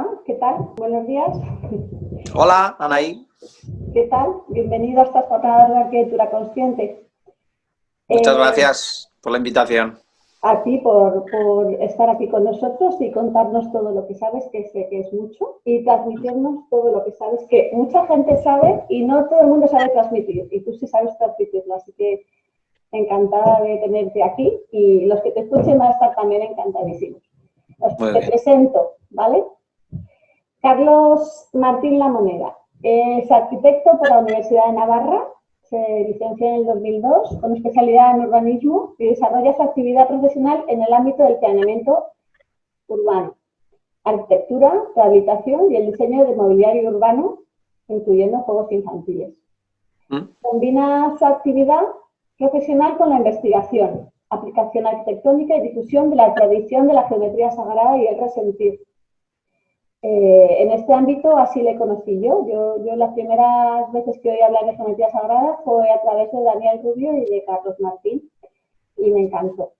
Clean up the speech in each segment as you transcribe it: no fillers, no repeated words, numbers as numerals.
Hola, ¿qué tal? Buenos días. Hola, Anaí. ¿Qué tal? Bienvenido a estas jornadas de arquitectura consciente. Muchas gracias por la invitación. A ti por estar aquí con nosotros y contarnos todo lo que sabes, que sé que es mucho, y transmitirnos todo lo que sabes, que mucha gente sabe y no todo el mundo sabe transmitir, y tú sí sabes transmitirlo, así que encantada de tenerte aquí y los que te escuchen van a estar también encantadísimos. Te presento, ¿vale? Carlos Martín Lamonera es arquitecto por la Universidad de Navarra, se licenció en el 2002 con especialidad en urbanismo y desarrolla su actividad profesional en el ámbito del planeamiento urbano, arquitectura, rehabilitación y el diseño de mobiliario urbano, incluyendo juegos infantiles. Combina su actividad profesional con la investigación, aplicación arquitectónica y difusión de la tradición de la geometría sagrada y el resentir. En este ámbito así le conocí yo. Yo las primeras veces que oí hablar de geometría sagrada fue a través de Daniel Rubio y de Carlos Martín y me encantó.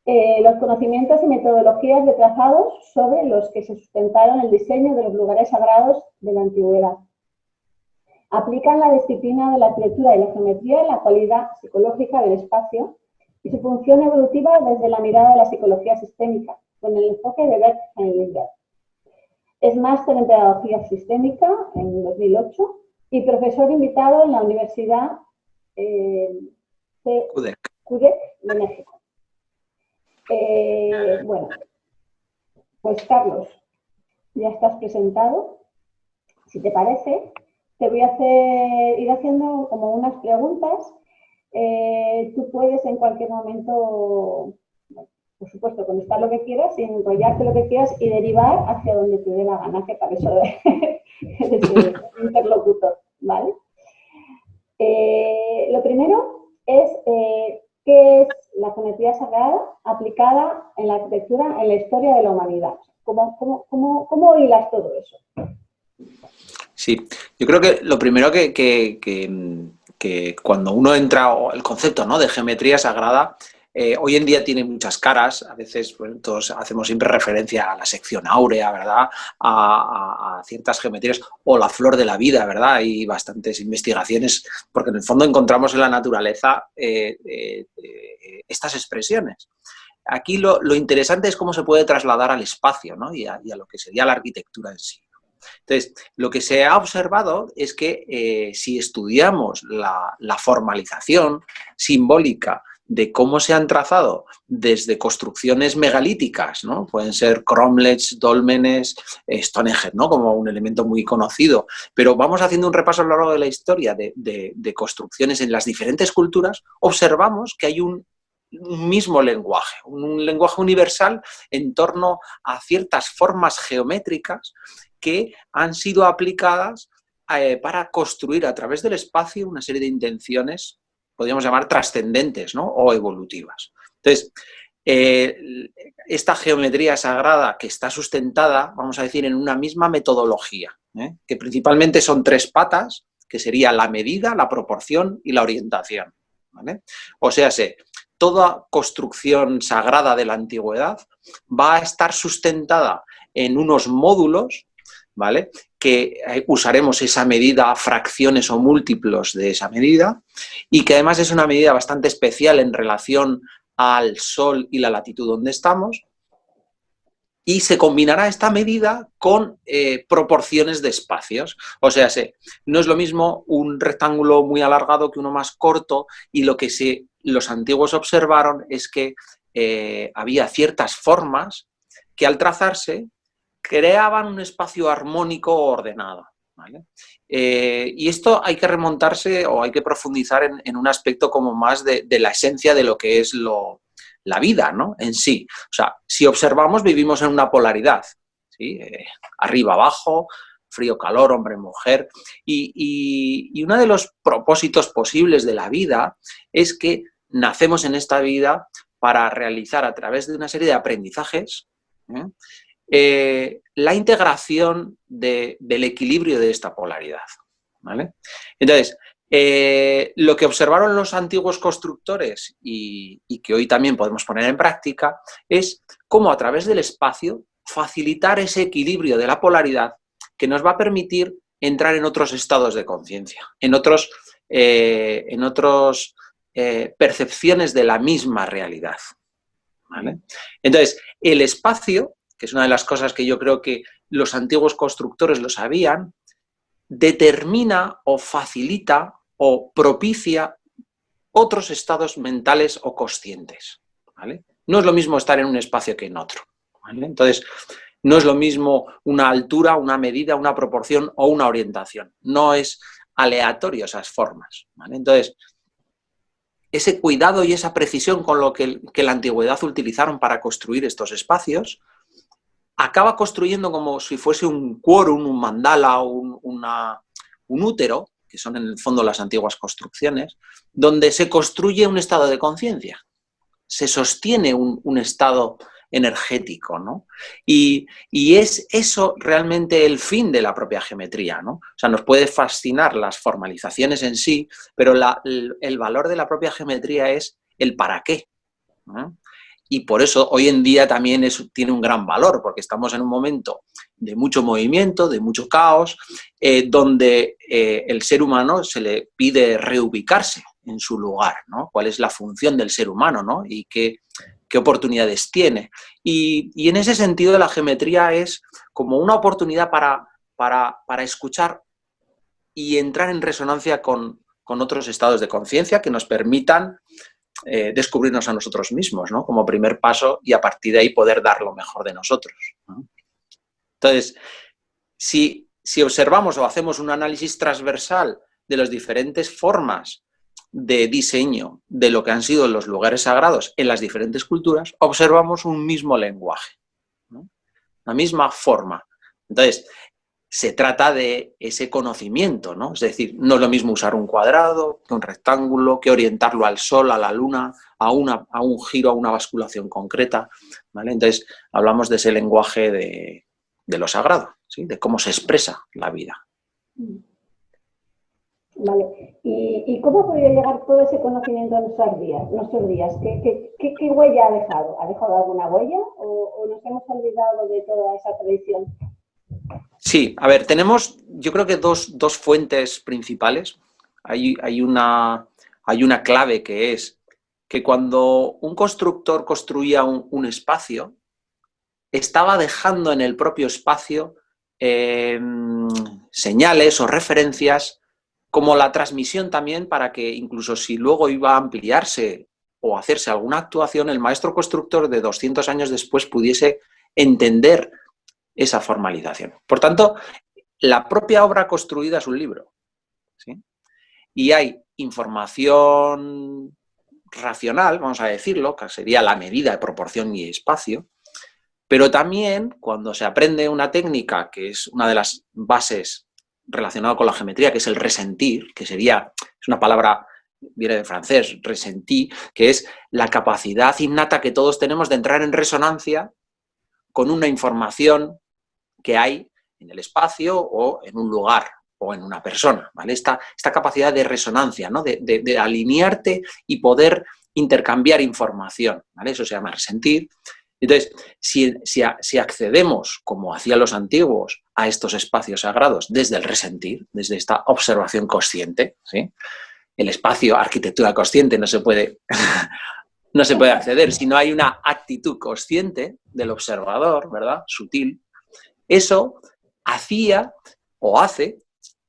Los conocimientos y metodologías de trazados sobre los que se sustentaron el diseño de los lugares sagrados de la antigüedad. Aplican la disciplina de la arquitectura y la geometría en la cualidad psicológica del espacio y su función evolutiva desde la mirada de la psicología sistémica, con el enfoque de Bert Hellinger. Es máster en Pedagogía Sistémica en 2008 y profesor invitado en la Universidad CUDEC de México. Bueno, pues Carlos, ya estás presentado. Si te parece, te voy a ir haciendo como unas preguntas. Tú puedes en cualquier momento, por supuesto, contestar lo que quieras y enrollarte lo que quieras y derivar hacia donde te dé la gana, que para eso eres el interlocutor, ¿vale? Lo primero es qué es la geometría sagrada aplicada en la arquitectura en la historia de la humanidad. ¿Cómo hilas todo eso? Sí, yo creo que lo primero que cuando uno entra, el concepto, ¿no?, de geometría sagrada, hoy en día tiene muchas caras. A veces, bueno, todos hacemos siempre referencia a la sección áurea, ¿verdad?, a ciertas geometrías, o la flor de la vida, ¿verdad? Hay bastantes investigaciones, porque en el fondo encontramos en la naturaleza estas expresiones. Aquí lo interesante es cómo se puede trasladar al espacio, ¿no?, y a lo que sería la arquitectura en sí. Entonces, lo que se ha observado es que si estudiamos la formalización simbólica de cómo se han trazado desde construcciones megalíticas, ¿no?, pueden ser cromlechs, dólmenes, Stonehenge, ¿no?, como un elemento muy conocido, pero vamos haciendo un repaso a lo largo de la historia de construcciones en las diferentes culturas, observamos que hay un mismo lenguaje, un lenguaje universal en torno a ciertas formas geométricas que han sido aplicadas para construir a través del espacio una serie de intenciones, podríamos llamar trascendentes, ¿no?, o evolutivas. Entonces, esta geometría sagrada que está sustentada, vamos a decir, en una misma metodología, que principalmente son tres patas, que sería la medida, la proporción y la orientación, ¿vale? O sea, toda construcción sagrada de la antigüedad va a estar sustentada en unos módulos, ¿vale?, que usaremos esa medida, fracciones o múltiplos de esa medida, y que además es una medida bastante especial en relación al Sol y la latitud donde estamos, y se combinará esta medida con proporciones de espacios. O sea, no es lo mismo un rectángulo muy alargado que uno más corto, y lo que los antiguos observaron es que había ciertas formas que al trazarse creaban un espacio armónico ordenado, ¿vale? Y esto hay que remontarse o hay que profundizar en un aspecto como más de la esencia de lo que es la vida, ¿no?, en sí. O sea, si observamos, vivimos en una polaridad, ¿sí? Arriba, abajo, frío, calor, hombre, mujer. Y uno de los propósitos posibles de la vida es que nacemos en esta vida para realizar a través de una serie de aprendizajes la integración del equilibrio de esta polaridad, ¿vale? Entonces, lo que observaron los antiguos constructores y que hoy también podemos poner en práctica es cómo a través del espacio facilitar ese equilibrio de la polaridad que nos va a permitir entrar en otros estados de conciencia, en otros percepciones de la misma realidad, ¿vale? Entonces, el espacio, que es una de las cosas que yo creo que los antiguos constructores lo sabían, determina o facilita o propicia otros estados mentales o conscientes, ¿vale? No es lo mismo estar en un espacio que en otro, ¿vale? Entonces, no es lo mismo una altura, una medida, una proporción o una orientación. No es aleatorio esas formas, ¿vale? Entonces, ese cuidado y esa precisión con lo que la antigüedad utilizaron para construir estos espacios, acaba construyendo como si fuese un quórum, un mandala, un útero, que son en el fondo las antiguas construcciones, donde se construye un estado de conciencia, se sostiene un estado energético, ¿no? Y es eso realmente el fin de la propia geometría, ¿no? O sea, nos puede fascinar las formalizaciones en sí, pero el valor de la propia geometría es el para qué, ¿no? Y por eso hoy en día también tiene un gran valor, porque estamos en un momento de mucho movimiento, de mucho caos, donde el ser humano se le pide reubicarse en su lugar, ¿no? ¿Cuál es la función del ser humano, ¿no? Y qué oportunidades tiene? Y en ese sentido la geometría es como una oportunidad para escuchar y entrar en resonancia con otros estados de conciencia que nos permitan descubrirnos a nosotros mismos, ¿no? Como primer paso, y a partir de ahí poder dar lo mejor de nosotros, ¿no? Entonces, si observamos o hacemos un análisis transversal de las diferentes formas de diseño de lo que han sido los lugares sagrados en las diferentes culturas, observamos un mismo lenguaje, ¿no? La misma forma. Entonces, se trata de ese conocimiento, ¿no? Es decir, no es lo mismo usar un cuadrado que un rectángulo, que orientarlo al sol, a la luna, a un giro, a una basculación concreta, ¿vale? Entonces, hablamos de ese lenguaje de lo sagrado, ¿sí? De cómo se expresa la vida. Vale. ¿Y cómo ha podido llegar todo ese conocimiento a nuestros días? ¿Qué huella ha dejado? ¿Ha dejado alguna huella o nos hemos olvidado de toda esa tradición? Sí, a ver, tenemos yo creo que dos fuentes principales. Hay una clave, que es que cuando un constructor construía un espacio, estaba dejando en el propio espacio señales o referencias, como la transmisión también, para que incluso si luego iba a ampliarse o hacerse alguna actuación, el maestro constructor de 200 años después pudiese entender esa formalización. Por tanto, la propia obra construida es un libro, ¿sí? Y hay información racional, vamos a decirlo, que sería la medida de proporción y espacio, pero también cuando se aprende una técnica que es una de las bases relacionada con la geometría, que es el ressentir, que es una palabra, viene de francés, ressentir, que es la capacidad innata que todos tenemos de entrar en resonancia con una información que hay en el espacio o en un lugar o en una persona, ¿vale? Esta capacidad de resonancia, ¿no? de alinearte y poder intercambiar información, ¿vale? Eso se llama resentir. Entonces, si accedemos, como hacían los antiguos, a estos espacios sagrados desde el resentir, desde esta observación consciente, ¿sí? El espacio, arquitectura consciente, no se puede acceder si no hay una actitud consciente del observador, ¿verdad? Sutil. Eso hacía o hace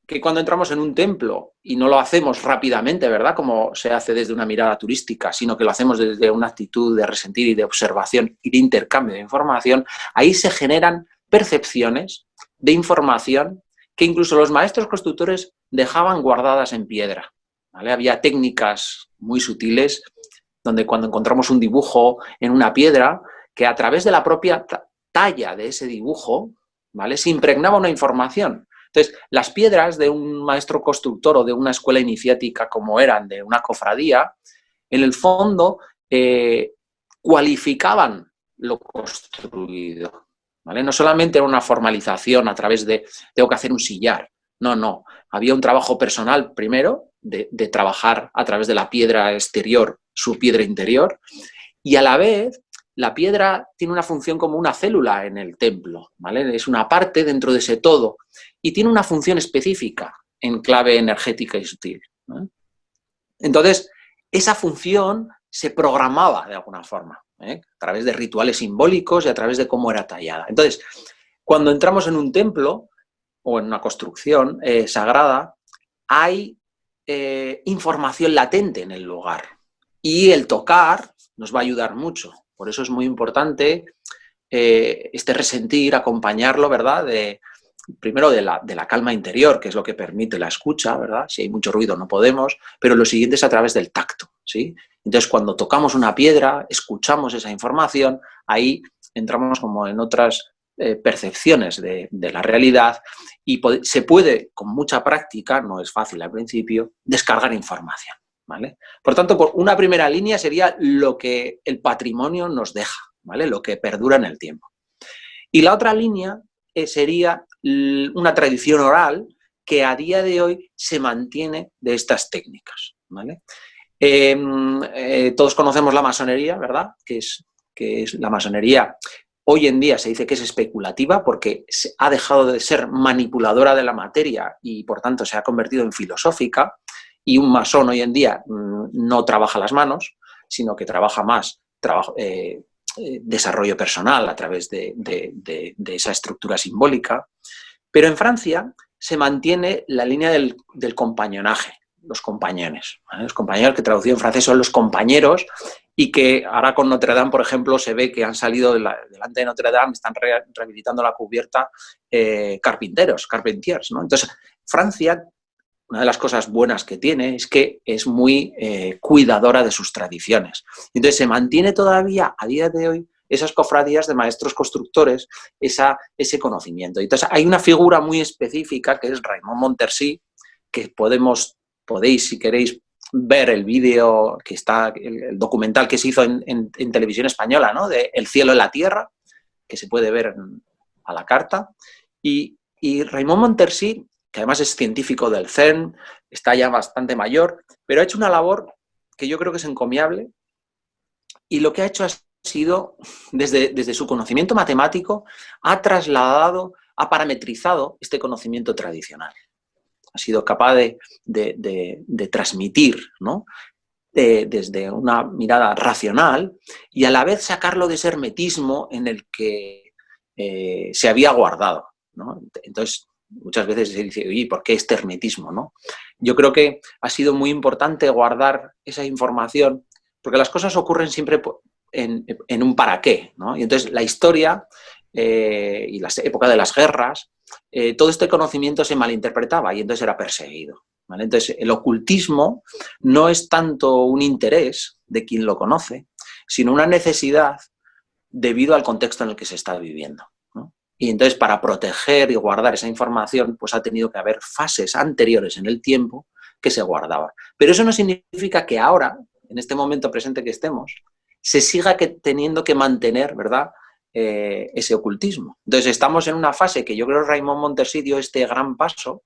que cuando entramos en un templo, y no lo hacemos rápidamente, ¿verdad?, como se hace desde una mirada turística, sino que lo hacemos desde una actitud de resentir y de observación y de intercambio de información, ahí se generan percepciones de información que incluso los maestros constructores dejaban guardadas en piedra, ¿vale? Había técnicas muy sutiles donde cuando encontramos un dibujo en una piedra, que a través de la propia talla de ese dibujo, ¿vale?, se impregnaba una información. Entonces, las piedras de un maestro constructor o de una escuela iniciática, como eran de una cofradía, en el fondo cualificaban lo construido, ¿vale? No solamente era una formalización a través de tengo que hacer un sillar, no. Había un trabajo personal primero de trabajar a través de la piedra exterior, su piedra interior, y a la vez la piedra tiene una función como una célula en el templo, ¿vale? Es una parte dentro de ese todo y tiene una función específica en clave energética y sutil, ¿no? Entonces, esa función se programaba de alguna forma, a través de rituales simbólicos y a través de cómo era tallada. Entonces, cuando entramos en un templo o en una construcción sagrada, hay información latente en el lugar y el tocar nos va a ayudar mucho. Por eso es muy importante este resentir, acompañarlo, ¿verdad? Primero de la calma interior, que es lo que permite la escucha, ¿verdad? Si hay mucho ruido no podemos, pero lo siguiente es a través del tacto, ¿sí? Entonces, cuando tocamos una piedra, escuchamos esa información, ahí entramos como en otras percepciones de la realidad y se puede, con mucha práctica, no es fácil al principio, descargar información, ¿vale? Por tanto, una primera línea sería lo que el patrimonio nos deja, ¿vale? Lo que perdura en el tiempo. Y la otra línea sería una tradición oral que a día de hoy se mantiene de estas técnicas, ¿vale? Todos conocemos la masonería, ¿verdad? Que es la masonería. Hoy en día se dice que es especulativa porque ha dejado de ser manipuladora de la materia y por tanto se ha convertido en filosófica, y un masón hoy en día no trabaja las manos, sino que trabaja más desarrollo personal a través de esa estructura simbólica. Pero en Francia se mantiene la línea del compañonaje, los compañones, ¿vale? Los compañeros, que traducido en francés son los compañeros, y que ahora con Notre Dame, por ejemplo, se ve que han salido delante de Notre Dame, están rehabilitando la cubierta carpentiers, ¿no? Entonces, Francia, una de las cosas buenas que tiene es que es muy cuidadora de sus tradiciones. Entonces, se mantiene todavía a día de hoy esas cofradías de maestros constructores, ese conocimiento. Entonces, hay una figura muy específica que es Raymond Montersy, que podéis, si queréis, ver el vídeo que está, el documental que se hizo en televisión española, ¿no? De El cielo y la tierra, que se puede ver a la carta. Y Raymond Montersy, que además es científico del CERN, está ya bastante mayor, pero ha hecho una labor que yo creo que es encomiable, y lo que ha hecho ha sido, desde su conocimiento matemático, ha trasladado, ha parametrizado este conocimiento tradicional. Ha sido capaz de transmitir, ¿no? Desde una mirada racional y a la vez sacarlo de ese hermetismo en el que se había guardado, ¿no? Entonces, muchas veces se dice, oye, ¿por qué este hermetismo, no? Yo creo que ha sido muy importante guardar esa información, porque las cosas ocurren siempre en un para qué, ¿no? Y entonces la historia y la época de las guerras, todo este conocimiento se malinterpretaba y entonces era perseguido, ¿vale? Entonces, el ocultismo no es tanto un interés de quien lo conoce, sino una necesidad debido al contexto en el que se está viviendo, ¿no? Y entonces, para proteger y guardar esa información, pues ha tenido que haber fases anteriores en el tiempo que se guardaban. Pero eso no significa que ahora, en este momento presente que estemos, se siga teniendo que mantener, ¿verdad?, ese ocultismo. Entonces, estamos en una fase que yo creo que Raymond Montersy dio este gran paso,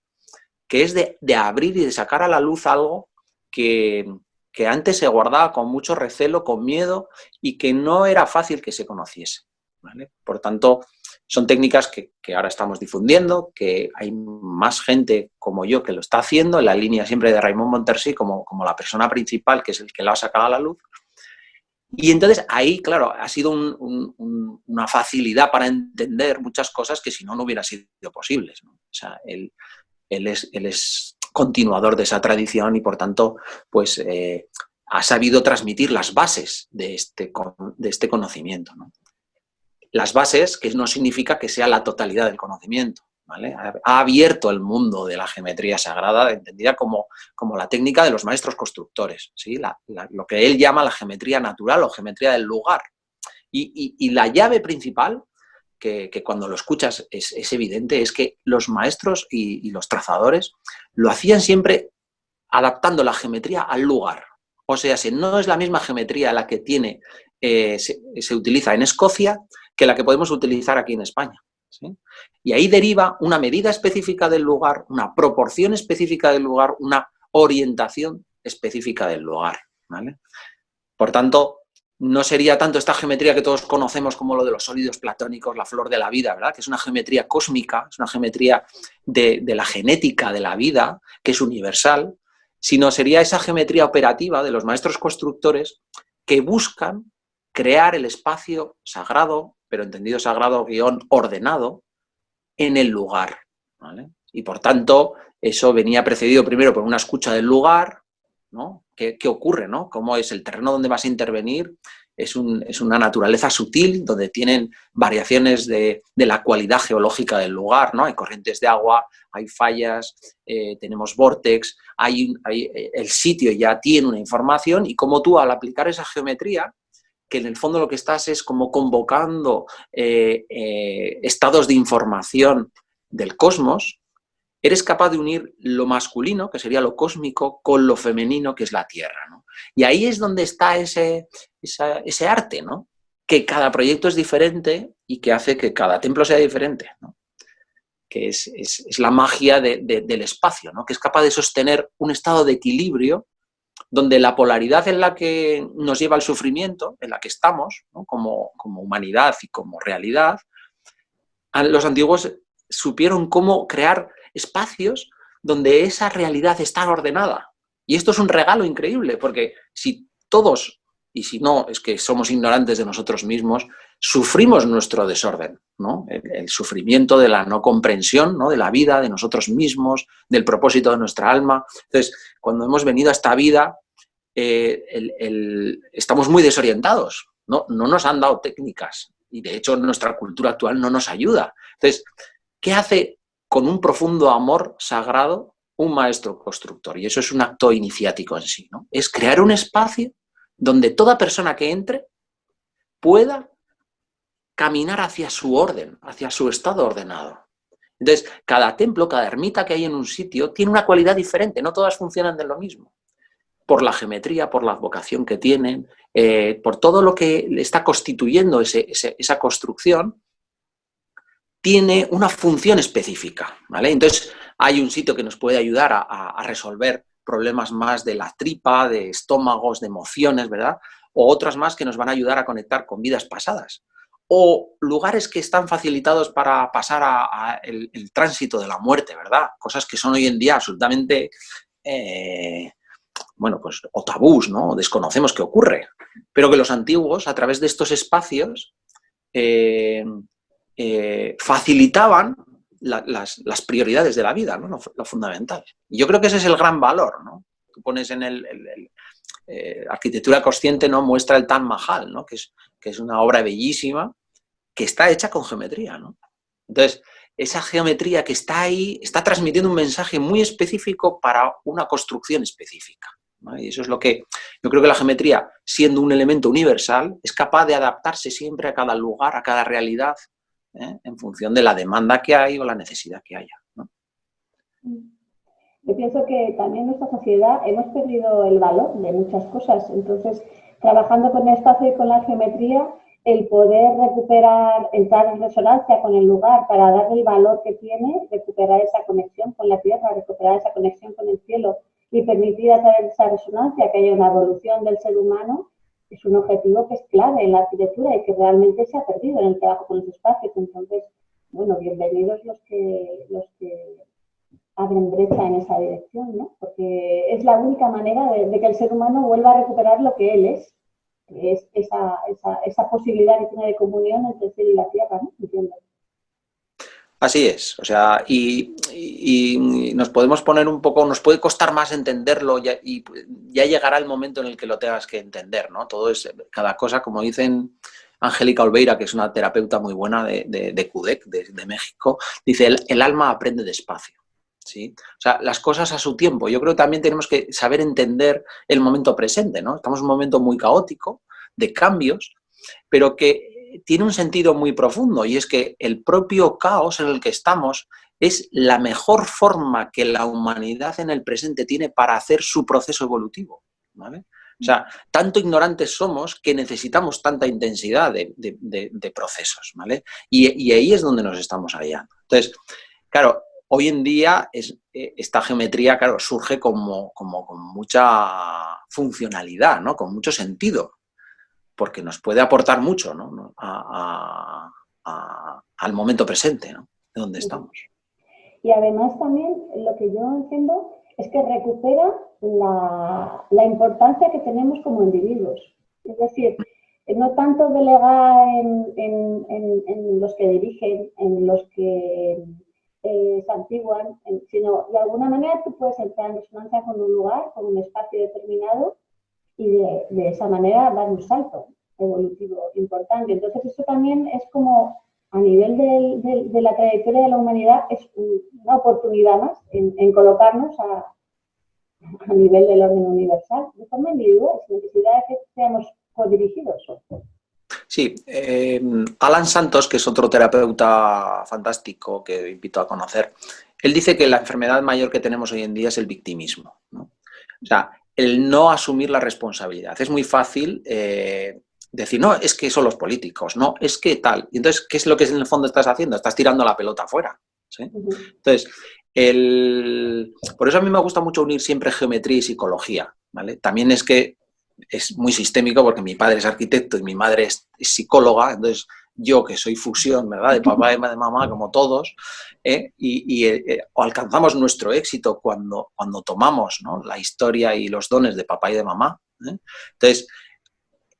que es de abrir y de sacar a la luz algo que antes se guardaba con mucho recelo, con miedo, y que no era fácil que se conociese, ¿vale? Por tanto, son técnicas que ahora estamos difundiendo, que hay más gente como yo que lo está haciendo, en la línea siempre de Raymond Montersy como la persona principal, que es el que la ha sacado a la luz. Y entonces ahí, claro, ha sido una facilidad para entender muchas cosas que si no, no hubiera sido posibles, ¿no? O sea, él es continuador de esa tradición y, por tanto, pues ha sabido transmitir las bases de este conocimiento, ¿no? Las bases, que no significa que sea la totalidad del conocimiento, ¿vale? Ha abierto el mundo de la geometría sagrada, entendida como la técnica de los maestros constructores, ¿sí? Lo que él llama la geometría natural o geometría del lugar. Y la llave principal, que cuando lo escuchas es evidente, es que los maestros y los trazadores lo hacían siempre adaptando la geometría al lugar. O sea, si no es la misma geometría la que se utiliza en Escocia que la que podemos utilizar aquí en España, ¿sí? Y ahí deriva una medida específica del lugar, una proporción específica del lugar, una orientación específica del lugar, ¿vale? Por tanto, no sería tanto esta geometría que todos conocemos como lo de los sólidos platónicos, la flor de la vida, ¿verdad? Que es una geometría cósmica, es una geometría de la genética de la vida, que es universal, sino sería esa geometría operativa de los maestros constructores que buscan crear el espacio sagrado, pero entendido sagrado guión ordenado, en el lugar, ¿vale? Y por tanto, eso venía precedido primero por una escucha del lugar, ¿no? ¿Qué ocurre, no? ¿Cómo es el terreno donde vas a intervenir? Es una naturaleza sutil donde tienen variaciones de la cualidad geológica del lugar, ¿no? Hay corrientes de agua, hay fallas, tenemos vórtex, el sitio ya tiene una información y como tú al aplicar esa geometría, que en el fondo lo que estás es como convocando estados de información del cosmos, eres capaz de unir lo masculino, que sería lo cósmico, con lo femenino, que es la Tierra, ¿no? Y ahí es donde está ese arte, ¿no? Que cada proyecto es diferente y que hace que cada templo sea diferente, ¿no? Que es la magia del espacio, ¿no? Que es capaz de sostener un estado de equilibrio donde la polaridad en la que nos lleva al sufrimiento, en la que estamos, ¿no? como humanidad y como realidad, los antiguos supieron cómo crear espacios donde esa realidad está ordenada. Y esto es un regalo increíble, porque si todos, y si no, es que somos ignorantes de nosotros mismos, sufrimos nuestro desorden, ¿no? El sufrimiento de la no comprensión, ¿no? De la vida, de nosotros mismos, del propósito de nuestra alma. Entonces, cuando hemos venido a esta vida, estamos muy desorientados, ¿no? No nos han dado técnicas y de hecho nuestra cultura actual no nos ayuda. Entonces, ¿qué hace con un profundo amor sagrado un maestro constructor? Y eso es un acto iniciático en sí, ¿no? Es crear un espacio donde toda persona que entre pueda caminar hacia su orden, hacia su estado ordenado. Entonces, cada templo, cada ermita que hay en un sitio tiene una cualidad diferente, no todas funcionan de lo mismo. Por la geometría, por la vocación que tienen, por todo lo que está constituyendo esa construcción, tiene una función específica, ¿vale? Entonces, hay un sitio que nos puede ayudar a resolver problemas más de la tripa, de estómagos, de emociones, ¿verdad? O otras más que nos van a ayudar a conectar con vidas pasadas. O lugares que están facilitados para pasar a el tránsito de la muerte, ¿verdad? Cosas que son hoy en día absolutamente... bueno, pues, o tabús, ¿no? Desconocemos qué ocurre, pero que los antiguos, a través de estos espacios, facilitaban las prioridades de la vida, ¿no? Lo fundamental. Y yo creo que ese es el gran valor, ¿no? Tú pones en arquitectura consciente, ¿no? Muestra el Taj Mahal, ¿no? Que es una obra bellísima que está hecha con geometría, ¿no? Entonces, esa geometría que está ahí está transmitiendo un mensaje muy específico para una construcción específica, ¿no? Y eso es lo que yo creo que la geometría, siendo un elemento universal, es capaz de adaptarse siempre a cada lugar, a cada realidad, en función de la demanda que hay o la necesidad que haya, ¿no? Yo pienso que también en nuestra sociedad hemos perdido el valor de muchas cosas. Entonces, trabajando con el espacio y con la geometría, el poder recuperar, entrar en resonancia con el lugar para darle el valor que tiene, recuperar esa conexión con la tierra, recuperar esa conexión con el cielo y permitir a través de esa resonancia que haya una evolución del ser humano, es un objetivo que es clave en la arquitectura y que realmente se ha perdido en el trabajo con los espacios. Entonces, bueno, bienvenidos los que abren brecha en esa dirección, ¿no? Porque es la única manera de que el ser humano vuelva a recuperar lo que él es, que es esa posibilidad que tiene de comunión entre el cielo y la tierra, ¿no? Entiendo. Así es, o sea, y nos podemos poner un poco, nos puede costar más entenderlo y ya llegará el momento en el que lo tengas que entender, ¿no? Todo es, cada cosa, como dicen Angélica Olveira, que es una terapeuta muy buena de CUDEC, de México, dice, el alma aprende despacio, ¿sí? O sea, las cosas a su tiempo. Yo creo que también tenemos que saber entender el momento presente, ¿no? Estamos en un momento muy caótico, de cambios, pero que tiene un sentido muy profundo y es que el propio caos en el que estamos es la mejor forma que la humanidad en el presente tiene para hacer su proceso evolutivo, ¿vale? O sea, tanto ignorantes somos que necesitamos tanta intensidad de procesos, ¿vale? Y ahí es donde nos estamos hallando. Entonces, claro, hoy en día esta geometría, claro, surge como con mucha funcionalidad, ¿no? Con mucho sentido. porque nos puede aportar mucho, ¿no? Al momento presente, ¿no? De donde estamos. Y además también lo que yo entiendo es que recupera la importancia que tenemos como individuos. Es decir, no tanto delegar en los que dirigen, en los que se antiguan, sino de alguna manera tú puedes entrar en resonancia con un lugar, con un espacio determinado y de esa manera dar un salto evolutivo importante. Entonces eso también es como a nivel de la trayectoria de la humanidad es una oportunidad más en colocarnos a nivel del orden universal, de forma individual, sin necesidad de que seamos codirigidos. Sí, Alan Santos, que es otro terapeuta fantástico que invito a conocer, él dice que la enfermedad mayor que tenemos hoy en día es el victimismo, ¿no? O sea, el no asumir la responsabilidad. Es muy fácil decir, no, es que son los políticos, no, es que tal. Y entonces, ¿qué es lo que en el fondo estás haciendo? Estás tirando la pelota afuera, ¿sí? Entonces, por eso a mí me gusta mucho unir siempre geometría y psicología, ¿vale? También es que es muy sistémico porque mi padre es arquitecto y mi madre es psicóloga, entonces yo que soy fusión, ¿verdad? De papá y de mamá, como todos, alcanzamos nuestro éxito cuando tomamos, ¿no?, la historia y los dones de papá y de mamá, ¿eh? Entonces,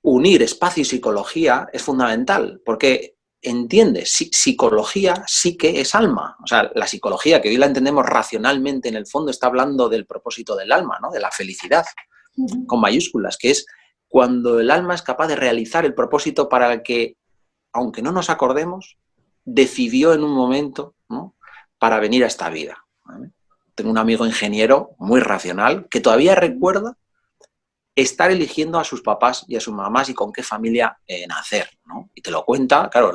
unir espacio y psicología es fundamental, porque entiendes, psicología sí que es alma. O sea, la psicología, que hoy la entendemos racionalmente, en el fondo está hablando del propósito del alma, ¿no?, de la felicidad, con mayúsculas, que es cuando el alma es capaz de realizar el propósito para el que, aunque no nos acordemos, decidió en un momento, ¿no?, para venir a esta vida, ¿vale? Tengo un amigo ingeniero muy racional que todavía recuerda estar eligiendo a sus papás y a sus mamás y con qué familia nacer, ¿no? Y te lo cuenta, claro,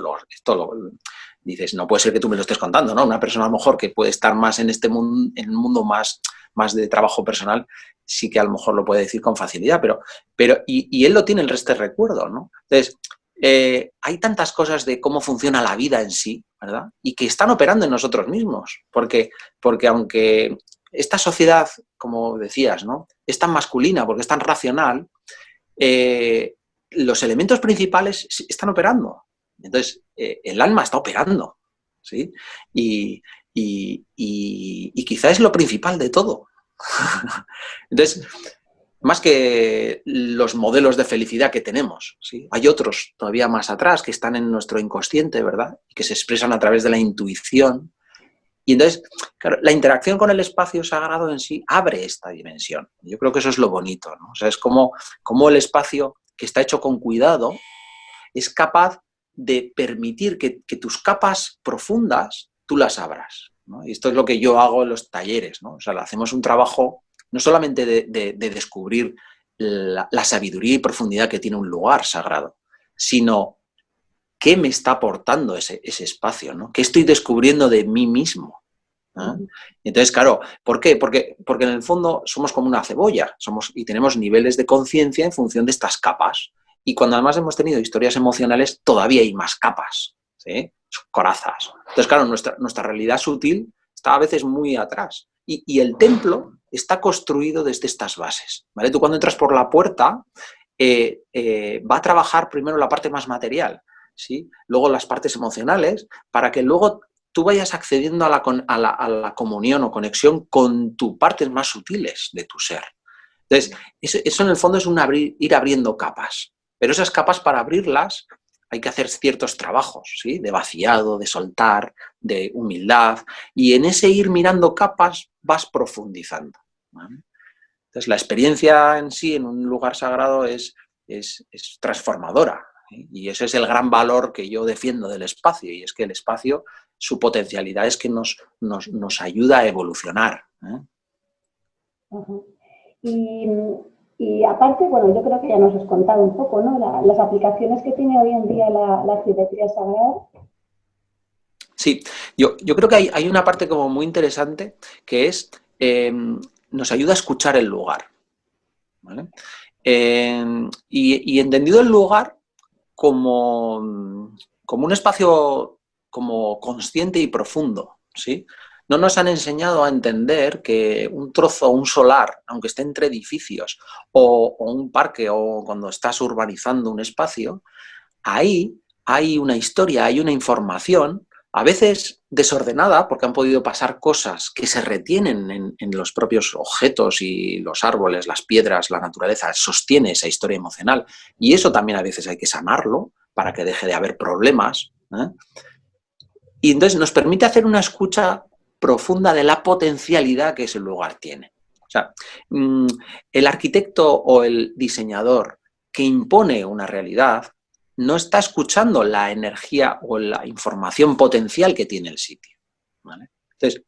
dices, no puede ser que tú me lo estés contando, ¿no? Una persona a lo mejor que puede estar más en este mundo, en un mundo más de trabajo personal, sí que a lo mejor lo puede decir con facilidad, pero y él lo tiene el resto de recuerdo, ¿no? Entonces, hay tantas cosas de cómo funciona la vida en sí, ¿verdad? Y que están operando en nosotros mismos, porque aunque esta sociedad, como decías, ¿no?, es tan masculina porque es tan racional, los elementos principales están operando. Entonces, el alma está operando, ¿sí? Y quizá es lo principal de todo. Entonces, más que los modelos de felicidad que tenemos, ¿sí?, hay otros todavía más atrás que están en nuestro inconsciente, ¿verdad?, y que se expresan a través de la intuición. Y entonces, claro, la interacción con el espacio sagrado en sí abre esta dimensión. Yo creo que eso es lo bonito, ¿no? O sea, es como el espacio que está hecho con cuidado es capaz de permitir que tus capas profundas tú las abras, ¿no? Y esto es lo que yo hago en los talleres, ¿no? O sea, hacemos un trabajo no solamente de descubrir la sabiduría y profundidad que tiene un lugar sagrado, sino qué me está aportando ese espacio, ¿no? ¿Qué estoy descubriendo de mí mismo? ¿Eh? Entonces, claro, ¿por qué? Porque en el fondo somos como una cebolla, y tenemos niveles de conciencia en función de estas capas. Y cuando además hemos tenido historias emocionales, todavía hay más capas, ¿sí? Corazas. Entonces, claro, nuestra realidad sutil está a veces muy atrás. Y el templo está construido desde estas bases, ¿vale? Tú cuando entras por la puerta, va a trabajar primero la parte más material, ¿sí?, luego las partes emocionales, para que luego tú vayas accediendo a la comunión o conexión con tus partes más sutiles de tu ser. Entonces, eso en el fondo es ir abriendo capas. Pero esas capas, para abrirlas, hay que hacer ciertos trabajos, ¿sí?, de vaciado, de soltar, de humildad. Y en ese ir mirando capas vas profundizando, ¿vale? Entonces, la experiencia en sí en un lugar sagrado es transformadora. Y ese es el gran valor que yo defiendo del espacio, y es que el espacio, su potencialidad es que nos ayuda a evolucionar, ¿eh? Uh-huh. Y aparte, bueno, yo creo que ya nos has contado un poco, ¿no?, las aplicaciones que tiene hoy en día la geometría sagrada. Sí, yo creo que hay una parte como muy interesante que es, nos ayuda a escuchar el lugar, ¿vale? Y entendido el lugar como un espacio como consciente y profundo, ¿sí? No nos han enseñado a entender que un trozo, un solar, aunque esté entre edificios, o un parque, o cuando estás urbanizando un espacio, ahí hay una historia, hay una información, a veces desordenada, porque han podido pasar cosas que se retienen en los propios objetos y los árboles, las piedras, la naturaleza, sostiene esa historia emocional. Y eso también a veces hay que sanarlo para que deje de haber problemas, ¿eh? Y entonces nos permite hacer una escucha profunda de la potencialidad que ese lugar tiene. O sea, el arquitecto o el diseñador que impone una realidad no está escuchando la energía o la información potencial que tiene el sitio, ¿vale? Entonces,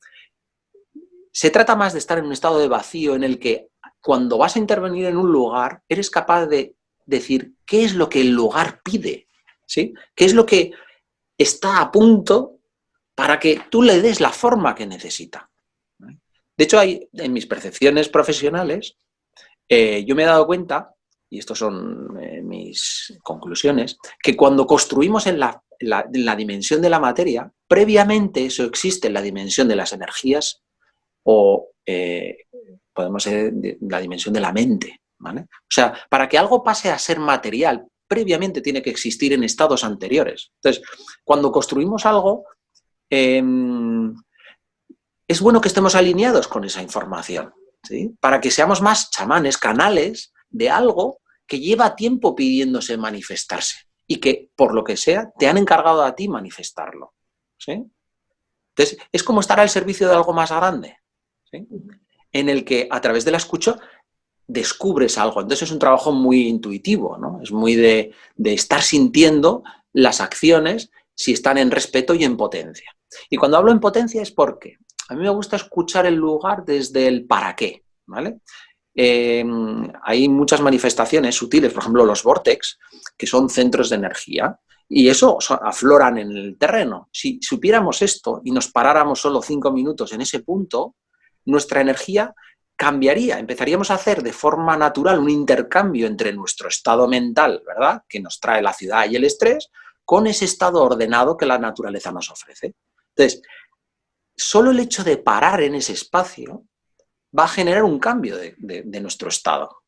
se trata más de estar en un estado de vacío en el que cuando vas a intervenir en un lugar, eres capaz de decir qué es lo que el lugar pide, ¿sí? ¿Qué es lo que está a punto para que tú le des la forma que necesita? De hecho, en mis percepciones profesionales, yo me he dado cuenta, y estas son mis conclusiones, que cuando construimos en la dimensión de la materia, previamente eso existe en la dimensión de las energías o podemos ser la dimensión de la mente, ¿vale? O sea, para que algo pase a ser material, previamente tiene que existir en estados anteriores. Entonces, cuando construimos algo, es bueno que estemos alineados con esa información, ¿sí? Para que seamos más chamanes, canales de algo que lleva tiempo pidiéndose manifestarse y que, por lo que sea, te han encargado a ti manifestarlo, ¿sí? Entonces, es como estar al servicio de algo más grande, ¿sí? En el que, a través de la escucha, descubres algo. Entonces, es un trabajo muy intuitivo, ¿no? Es muy de estar sintiendo las acciones si están en respeto y en potencia. Y cuando hablo en potencia es porque a mí me gusta escuchar el lugar desde el para qué, ¿vale? Hay muchas manifestaciones sutiles, por ejemplo, los vórtex, que son centros de energía, y eso afloran en el terreno. Si supiéramos esto y nos paráramos solo 5 minutos en ese punto, nuestra energía cambiaría, empezaríamos a hacer de forma natural un intercambio entre nuestro estado mental, ¿verdad?, que nos trae la ciudad y el estrés, con ese estado ordenado que la naturaleza nos ofrece. Entonces, solo el hecho de parar en ese espacio va a generar un cambio de nuestro estado.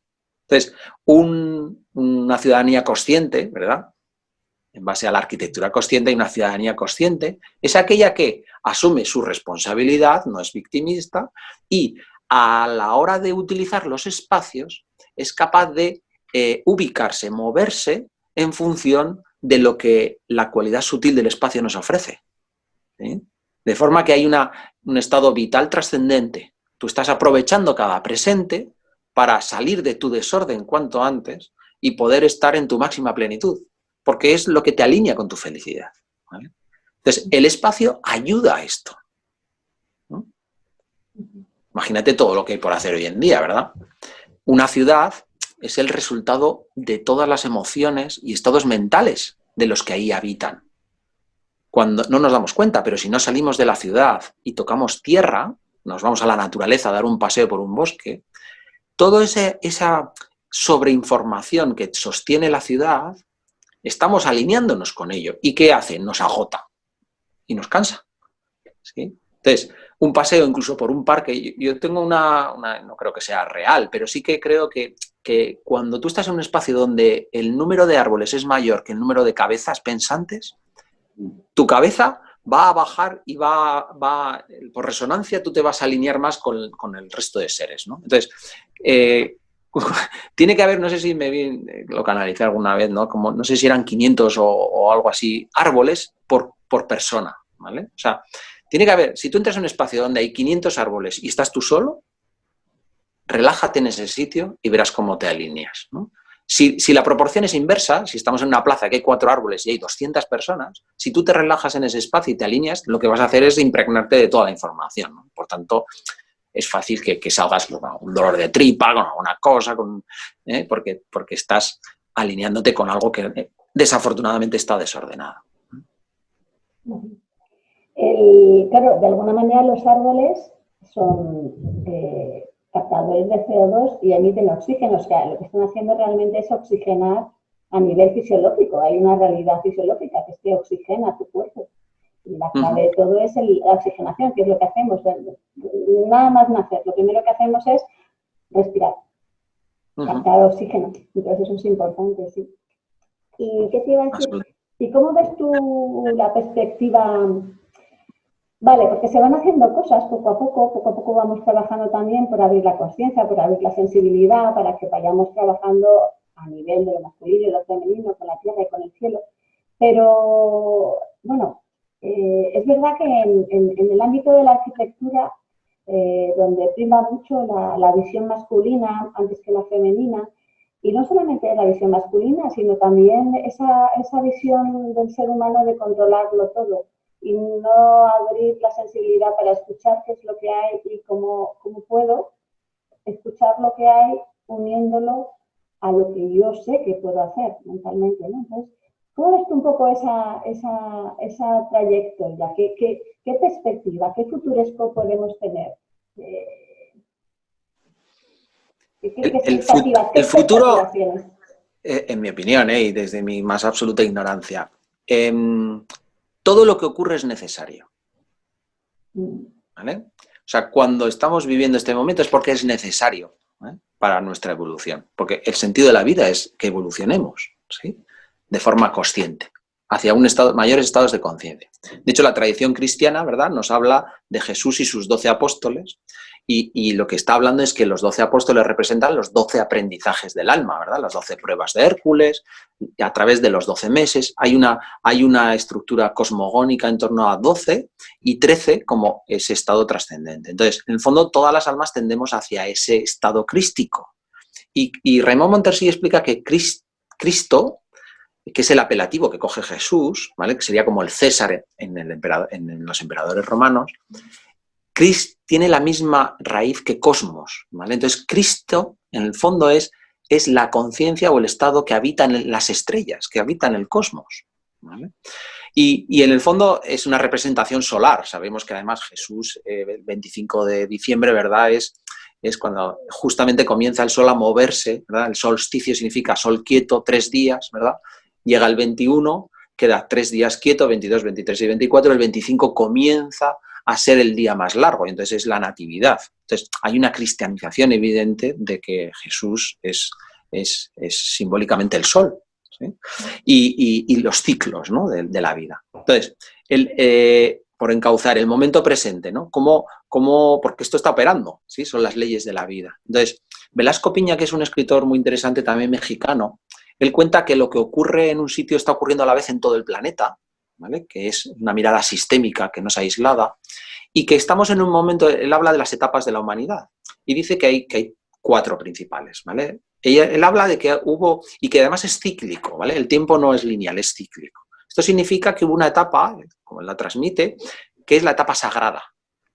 Entonces, una ciudadanía consciente, ¿verdad?, en base a la arquitectura consciente, y una ciudadanía consciente es aquella que asume su responsabilidad, no es victimista, y a la hora de utilizar los espacios es capaz de ubicarse, moverse en función de lo que la cualidad sutil del espacio nos ofrece, ¿sí? De forma que hay un estado vital trascendente. Tú estás aprovechando cada presente para salir de tu desorden cuanto antes y poder estar en tu máxima plenitud, porque es lo que te alinea con tu felicidad, ¿vale? Entonces, el espacio ayuda a esto, ¿no? Imagínate todo lo que hay por hacer hoy en día, ¿verdad? Una ciudad es el resultado de todas las emociones y estados mentales de los que ahí habitan. Cuando no nos damos cuenta, pero si no salimos de la ciudad y tocamos tierra, nos vamos a la naturaleza a dar un paseo por un bosque, toda esa sobreinformación que sostiene la ciudad, estamos alineándonos con ello. ¿Y qué hace? Nos agota y nos cansa, ¿sí? Entonces, un paseo incluso por un parque, yo tengo no creo que sea real, pero sí que creo que cuando tú estás en un espacio donde el número de árboles es mayor que el número de cabezas pensantes, tu cabeza va a bajar y por resonancia tú te vas a alinear más con el resto de seres, ¿no? Entonces, tiene que haber, no sé si lo canalicé alguna vez, ¿no? Como, no sé si eran 500 o algo así, árboles por persona, ¿vale? O sea, tiene que haber, si tú entras en un espacio donde hay 500 árboles y estás tú solo, relájate en ese sitio y verás cómo te alineas, ¿no? Si la proporción es inversa, si estamos en una plaza que hay 4 árboles y hay 200 personas, si tú te relajas en ese espacio y te alineas, lo que vas a hacer es impregnarte de toda la información, ¿no? Por tanto, es fácil que salgas con un dolor de tripa, con alguna cosa, porque estás alineándote con algo que desafortunadamente está desordenado. Claro, de alguna manera los árboles son captadores de CO2 y emiten oxígeno. O sea, lo que están haciendo realmente es oxigenar a nivel fisiológico. Hay una realidad fisiológica que es que oxigena tu cuerpo. Y la clave de todo es la oxigenación, que es lo que hacemos. Nada más nacer, lo primero que hacemos es respirar, captar oxígeno. Entonces eso es importante, sí. ¿Y qué te iba a decir? ¿Y cómo ves tú la perspectiva? Vale, porque se van haciendo cosas poco a poco vamos trabajando también por abrir la conciencia, por abrir la sensibilidad, para que vayamos trabajando a nivel de lo masculino y lo femenino, con la tierra y con el cielo. Pero, bueno, es verdad que en el ámbito de la arquitectura, donde prima mucho la visión masculina antes que la femenina, y no solamente la visión masculina, sino también esa visión del ser humano de controlarlo todo y no abrir la sensibilidad para escuchar qué es lo que hay y cómo puedo escuchar lo que hay uniéndolo a lo que yo sé que puedo hacer mentalmente, ¿no? Entonces, ¿cómo ves tú un poco esa trayectoria? ¿Qué perspectiva, qué futuresco podemos tener? El futuro, en mi opinión, y desde mi más absoluta ignorancia, todo lo que ocurre es necesario. ¿Vale? O sea, cuando estamos viviendo este momento es porque es necesario, ¿eh?, para nuestra evolución. Porque el sentido de la vida es que evolucionemos, ¿sí?, de forma consciente, hacia mayores estados de conciencia. De hecho, la tradición cristiana, ¿verdad?, nos habla de Jesús y sus 12 apóstoles, y lo que está hablando es que los 12 apóstoles representan los 12 aprendizajes del alma, ¿verdad?, las 12 pruebas de Hércules, a través de los 12 meses. Hay una estructura cosmogónica en torno a 12 y 13 como ese estado trascendente. Entonces, en el fondo, todas las almas tendemos hacia ese estado crístico. Y Raymond Montessori explica que Cristo, que es el apelativo que coge Jesús, ¿vale?, que sería como el César en los emperadores romanos, tiene la misma raíz que cosmos, ¿vale? Entonces, Cristo, en el fondo, es la conciencia o el estado que habita en las estrellas, que habita en el cosmos, ¿vale? Y en el fondo es una representación solar. Sabemos que además Jesús, el 25 de diciembre, ¿verdad?, es cuando justamente comienza el sol a moverse, ¿verdad? El solsticio significa sol quieto, 3 días, ¿verdad? Llega el 21, queda 3 días quieto, 22, 23 y 24, el 25 comienza a ser el día más largo, y entonces es la natividad. Entonces hay una cristianización evidente de que Jesús es simbólicamente el sol, ¿sí?, y los ciclos, ¿no?, de la vida. Entonces, por encauzar el momento presente, ¿no?, porque esto está operando, ¿sí?, son las leyes de la vida. Entonces, Velasco Piña, que es un escritor muy interesante también mexicano, él cuenta que lo que ocurre en un sitio está ocurriendo a la vez en todo el planeta, ¿vale?, que es una mirada sistémica, que no es aislada, y que estamos en un momento. Él habla de las etapas de la humanidad y dice que hay 4 principales, ¿vale? Él habla de que hubo, y que además es cíclico, ¿vale? El tiempo no es lineal, es cíclico. Esto significa que hubo una etapa, como él la transmite, que es la etapa sagrada,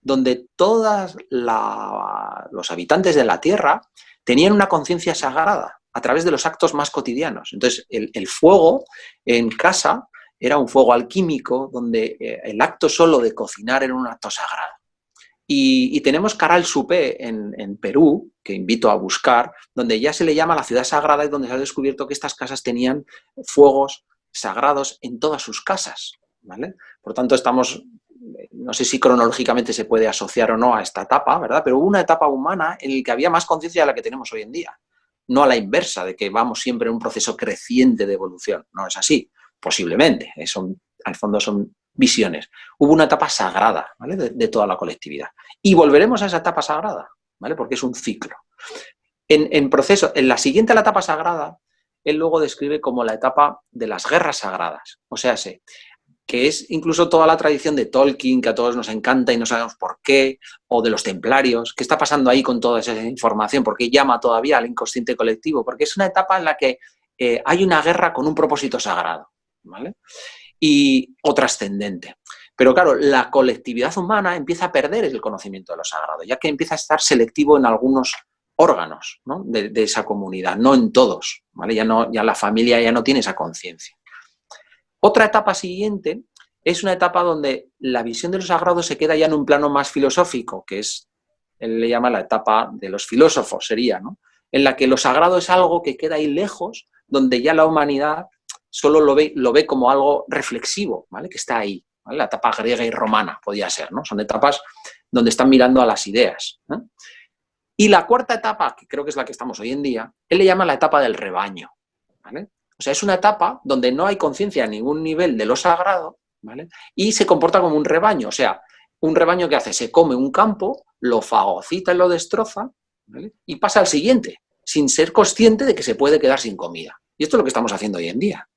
donde todos los habitantes de la Tierra tenían una conciencia sagrada a través de los actos más cotidianos. Entonces, el fuego en casa era un fuego alquímico, donde el acto solo de cocinar era un acto sagrado. Y tenemos Caral Supé en Perú, que invito a buscar, donde ya se le llama la ciudad sagrada, y donde se ha descubierto que estas casas tenían fuegos sagrados en todas sus casas, ¿vale? Por tanto, no sé si cronológicamente se puede asociar o no a esta etapa, ¿verdad?, pero hubo una etapa humana en la que había más conciencia de la que tenemos hoy en día. No a la inversa, de que vamos siempre en un proceso creciente de evolución. No es así, posiblemente. Al fondo son visiones. Hubo una etapa sagrada, ¿vale?, de toda la colectividad. Y volveremos a esa etapa sagrada, ¿vale?, porque es un ciclo. En la siguiente a la etapa sagrada, él luego describe como la etapa de las guerras sagradas. O sea, que es incluso toda la tradición de Tolkien, que a todos nos encanta y no sabemos por qué, o de los templarios. ¿Qué está pasando ahí con toda esa información? ¿Por qué llama todavía al inconsciente colectivo? Porque es una etapa en la que hay una guerra con un propósito sagrado, ¿vale?, o trascendente. Pero claro, la colectividad humana empieza a perder el conocimiento de lo sagrado, ya que empieza a estar selectivo en algunos órganos, ¿no?, de esa comunidad, no en todos, ¿vale? Ya la familia ya no tiene esa conciencia. Otra etapa siguiente es una etapa donde la visión de lo sagrado se queda ya en un plano más filosófico, que él le llama la etapa de los filósofos, sería, ¿no?, en la que lo sagrado es algo que queda ahí lejos, donde ya la humanidad solo lo ve como algo reflexivo, ¿vale?, que está ahí, ¿vale? La etapa griega y romana podía ser, ¿no? Son etapas donde están mirando a las ideas, ¿no? Y la cuarta etapa, que creo que es la que estamos hoy en día, él le llama la etapa del rebaño, ¿vale? O sea, es una etapa donde no hay conciencia a ningún nivel de lo sagrado, ¿vale? Y se comporta como un rebaño, o sea, un rebaño que hace, se come un campo, lo fagocita y lo destroza, ¿vale? Y pasa al siguiente, sin ser consciente de que se puede quedar sin comida. Y esto es lo que estamos haciendo hoy en día.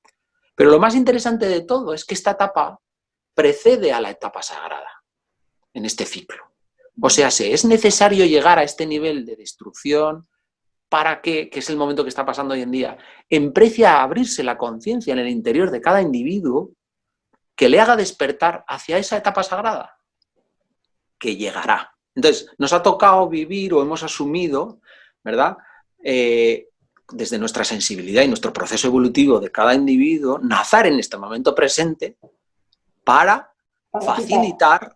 Pero lo más interesante de todo es que esta etapa precede a la etapa sagrada en este ciclo. O sea, es necesario llegar a este nivel de destrucción para que es el momento que está pasando hoy en día, empiece a abrirse la conciencia en el interior de cada individuo que le haga despertar hacia esa etapa sagrada, que llegará. Entonces, nos ha tocado vivir o hemos asumido, ¿verdad?, desde nuestra sensibilidad y nuestro proceso evolutivo de cada individuo, nacer en este momento presente para facilitar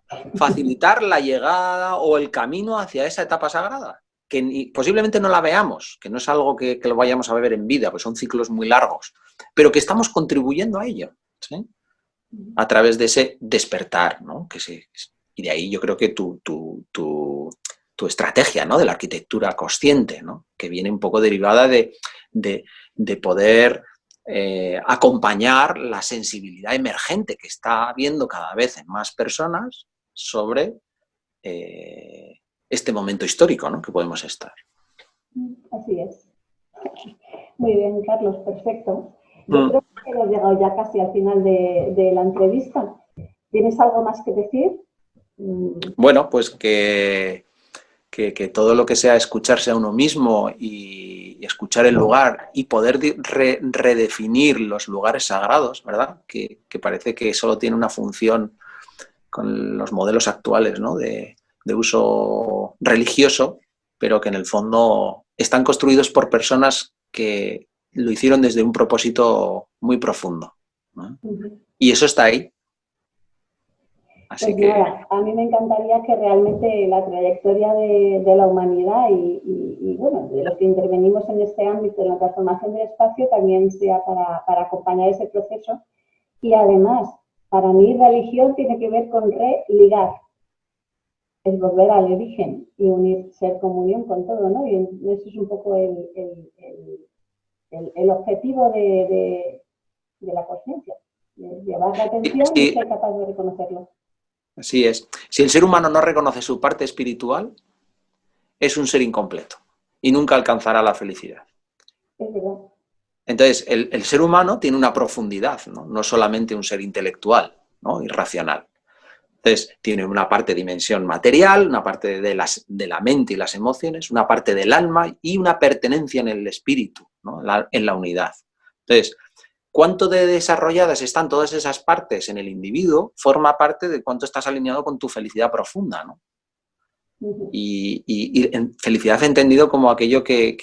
la llegada o el camino hacia esa etapa sagrada, que posiblemente no la veamos, que no es algo que lo vayamos a ver en vida, pues son ciclos muy largos, pero que estamos contribuyendo a ello, ¿sí? A través de ese despertar, ¿no? Y de ahí yo creo que tu estrategia, ¿no?, de la arquitectura consciente, ¿no?, que viene un poco derivada de poder acompañar la sensibilidad emergente que está habiendo cada vez en más personas sobre este momento histórico, ¿no?, que podemos estar. Así es. Muy bien, Carlos, perfecto. Yo creo que hemos llegado ya casi al final de la entrevista. ¿Tienes algo más que decir? Bueno, pues que todo lo que sea escucharse a uno mismo y escuchar el lugar y poder redefinir los lugares sagrados, ¿verdad? Que parece que solo tiene una función con los modelos actuales, ¿no?, de uso religioso, pero que en el fondo están construidos por personas que lo hicieron desde un propósito muy profundo, ¿no? Y eso está ahí. Así pues que... nada, a mí me encantaría que realmente la trayectoria de la humanidad y bueno, de los que intervenimos en este ámbito, en la transformación del espacio, también sea para acompañar ese proceso. Y además, para mí religión tiene que ver con religar, es volver al origen y unir, ser comunión con todo, ¿no? Y eso es un poco el objetivo de la conciencia, llevar la atención y ser capaz de reconocerlo. Así es. Si el ser humano no reconoce su parte espiritual, es un ser incompleto y nunca alcanzará la felicidad. Es verdad. Entonces, el ser humano tiene una profundidad, ¿no? No solamente un ser intelectual, ¿no?, irracional. Entonces, tiene una parte de dimensión material, una parte de la mente y las emociones, una parte del alma y una pertenencia en el espíritu, ¿no?, en la unidad. Entonces, cuánto de desarrolladas están todas esas partes en el individuo forma parte de cuánto estás alineado con tu felicidad profunda, ¿no? Y felicidad entendido como aquello que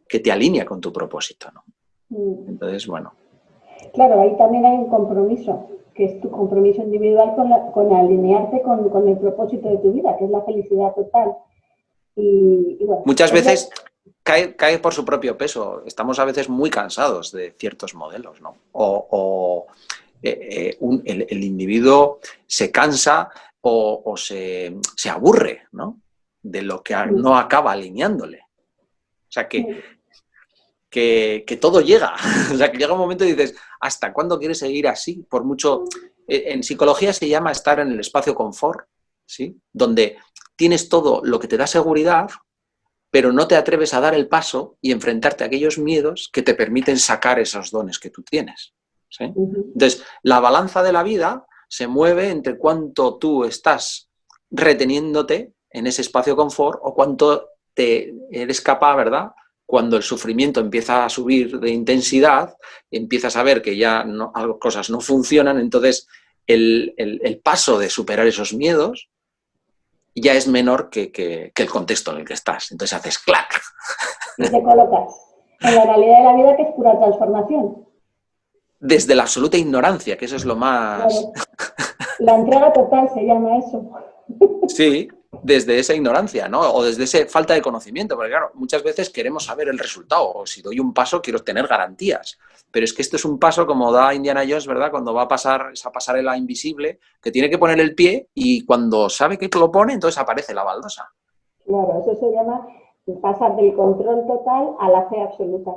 te alinea con tu propósito, ¿no? Entonces, bueno. Claro, ahí también hay un compromiso, que es tu compromiso individual con alinearte con el propósito de tu vida, que es la felicidad total. Y bueno, muchas veces cae por su propio peso. Estamos a veces muy cansados de ciertos modelos, ¿no? El individuo se cansa o se aburre, ¿no?, de lo que no acaba alineándole. O sea, que todo llega. O sea, que llega un momento y dices, ¿hasta cuándo quieres seguir así? Por mucho... En psicología se llama estar en el espacio confort, ¿sí?, donde tienes todo lo que te da seguridad, pero no te atreves a dar el paso y enfrentarte a aquellos miedos que te permiten sacar esos dones que tú tienes, ¿sí? Entonces, la balanza de la vida se mueve entre cuánto tú estás reteniéndote en ese espacio confort o cuánto eres capaz, ¿verdad?, cuando el sufrimiento empieza a subir de intensidad, empiezas a ver que ya cosas no funcionan, entonces el paso de superar esos miedos ya es menor que el contexto en el que estás. Entonces haces clac. Y te colocas en la realidad de la vida, que es pura transformación. Desde la absoluta ignorancia, que eso es lo más... Claro. La entrega total se llama eso. Sí, desde esa ignorancia, ¿no? O desde esa falta de conocimiento, porque claro, muchas veces queremos saber el resultado, o si doy un paso quiero tener garantías, pero es que esto es un paso como da Indiana Jones, ¿verdad? Cuando va a pasar esa pasarela invisible, que tiene que poner el pie y cuando sabe que lo pone, entonces aparece la baldosa. Claro, eso se llama pasar del control total a la fe absoluta.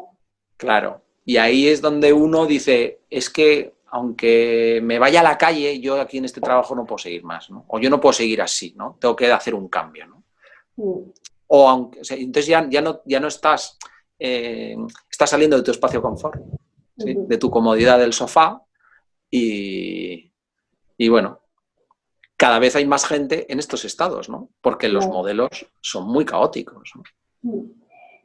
Claro, y ahí es donde uno dice, es que aunque me vaya a la calle, yo aquí en este trabajo no puedo seguir más, ¿no? O yo no puedo seguir así, ¿no? Tengo que hacer un cambio, ¿no? O aunque, o sea, entonces ya no estás, estás saliendo de tu espacio de confort, ¿sí? De tu comodidad del sofá y bueno, cada vez hay más gente en estos estados, ¿no? Porque los modelos son muy caóticos, ¿no?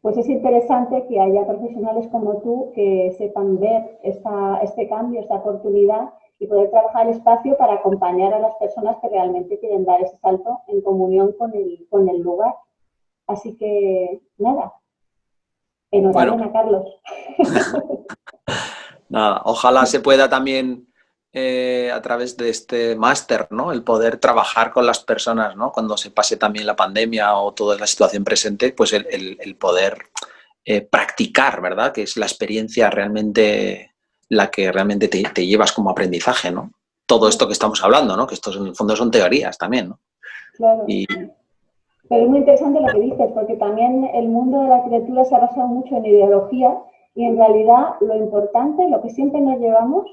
Pues es interesante que haya profesionales como tú que sepan ver este cambio, esta oportunidad y poder trabajar el espacio para acompañar a las personas que realmente quieren dar ese salto en comunión con el lugar. Así que, nada, enhorabuena, Carlos. Nada, ojalá se pueda también, a través de este máster, ¿no? El poder trabajar con las personas, ¿no? Cuando se pase también la pandemia o toda la situación presente, pues el poder practicar, ¿verdad? Que es la experiencia realmente la que realmente te llevas como aprendizaje, ¿no? Todo esto que estamos hablando, ¿no? Que estos en el fondo son teorías también, ¿no? Claro. Pero es muy interesante lo que dices, porque también el mundo de la arquitectura se ha basado mucho en ideología y en realidad lo importante, lo que siempre nos llevamos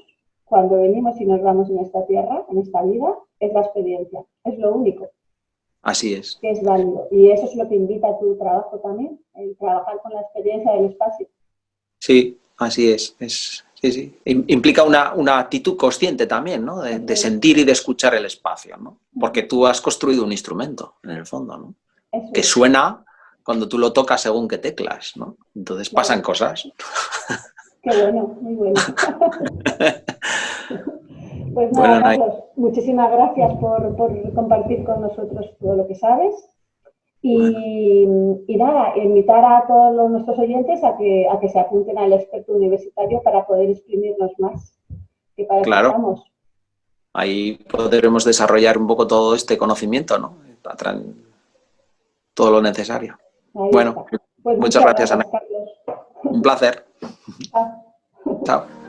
cuando venimos y nos vamos en esta tierra, en esta vida, es la experiencia. Es lo único. Así es. Que es válido. Y eso es lo que invita a tu trabajo también, el trabajar con la experiencia del espacio. Sí, así es. Sí, sí. Implica una actitud consciente también, ¿no? De sentir y de escuchar el espacio, ¿no? Porque tú has construido un instrumento, en el fondo, ¿no? Que suena cuando tú lo tocas según qué teclas, ¿no? Entonces pasan cosas. Qué bueno, muy bueno. Pues nada, bueno, Carlos, muchísimas gracias por compartir con nosotros todo lo que sabes. Y nada, invitar a todos nuestros oyentes a que se apunten al experto universitario para poder exprimirnos más. Que para eso estamos. Ahí podremos desarrollar un poco todo este conocimiento, ¿no? Todo lo necesario. Ahí bueno, pues muchas gracias, Ana. Carlos. Un placer. Chao. Chao.